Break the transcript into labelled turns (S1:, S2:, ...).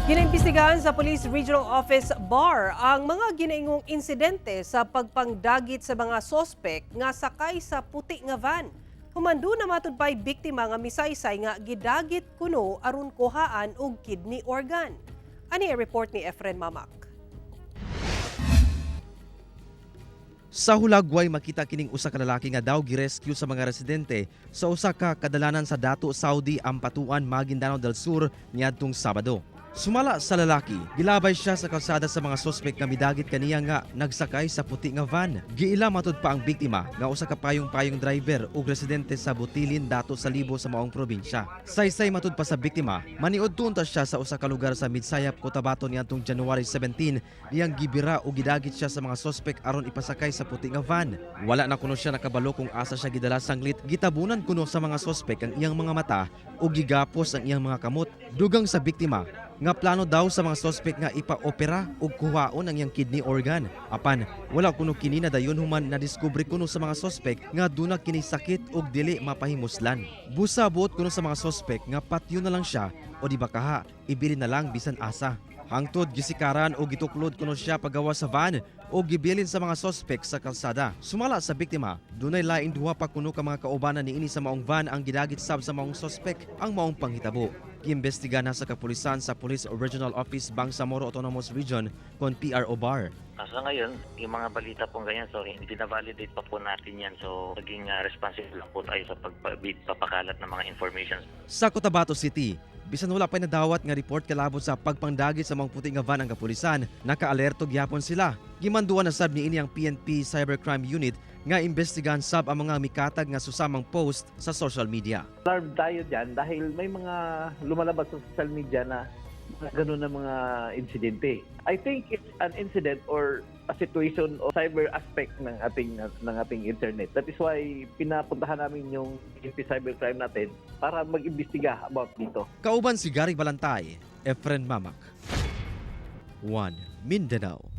S1: Ginaimbestigahan sa Police Regional Office BAR ang mga ginaingong insidente sa pagpangdagit sa mga sospek nga sakay sa puti nga van. Humando na matud pa'y biktima nga misaysay nga gidagit kuno aron kuhaan og kidney organ. Ani report ni Efren Mamak.
S2: Sa Hulagway makita kining usa ka lalaki nga daw girescue sa mga residente sa usa ka kadalanan sa Dato Saudi Ampatuan, Maguindanao del Sur niadtong Sabado. Sumala sa lalaki, gilabay siya sa kalsada sa mga sospek nga midagit kaniya nga nagsakay sa puti nga van. Giila matud pa ang biktima nga usa ka payong-payong driver ug residente sa Butilin, Dato Salibo sa maong probinsya. Saysay matud pa sa biktima, maniud tunta siya sa usa ka lugar sa Midsayap, Cotabato niadtong January 17 diyang gibira o gidagit siya sa mga sospek aron ipasakay sa puti nga van. Wala na kuno siya nakabalo kung asa siya gidala sanglit. Gitabunan kuno sa mga sospek ang iyang mga mata ug gigapos ang iyang mga kamot. Dugang sa biktima nga plano daw sa mga sospek nga ipa-opera ug kuhaon ang iyang kidney organ. Apan wala kuno kini na dayon human na diskubre kuno sa mga sospek nga duna kini sakit ug dili mapahimuslan. Busa buot kuno sa mga sospek nga patyo na lang siya o di ba kaha ibili na lang bisan asa. Hangtod gisikaran o gituklod kuno siya paggawa sa van o gibilin sa mga sospek sa kalsada. Sumala sa biktima, dunay lain duha pa kuno ka mga kaubanan niini sa maong van ang gidagit sab sa maong sospek ang maong panghitabo. Giimbestiga na sa kapulisan sa Police Regional Office Bangsamoro Autonomous Region kon PRO BAR.
S3: Sa ngayon, yung mga balita pong ganyan, so hindi na-validate pa po natin yan. So, naging responsible lang po tayo sa pagpapakalat ng mga information.
S2: Sa Cotabato City, bisan wala pa nadawat nga report kalabot sa pagpangdagit sa mga puti nga van ang kapulisan, naka-alerto gyapon sila. Gimanduan na sab niini ang PNP Cybercrime Unit nga imbestigahan sab ang mga mikatag nga susamang post sa social media.
S4: Alarmed tayo dyan dahil may mga lumalabas sa social media na ganun na mga insidente. I think it's an incident or a situation o cyber aspect ng ating internet. That is why pinapuntahan namin yung PNP Cybercrime natin para mag-imbestiga about dito.
S2: Kauban si Gary Balantay, Efren Mamak, 1 Mindanao.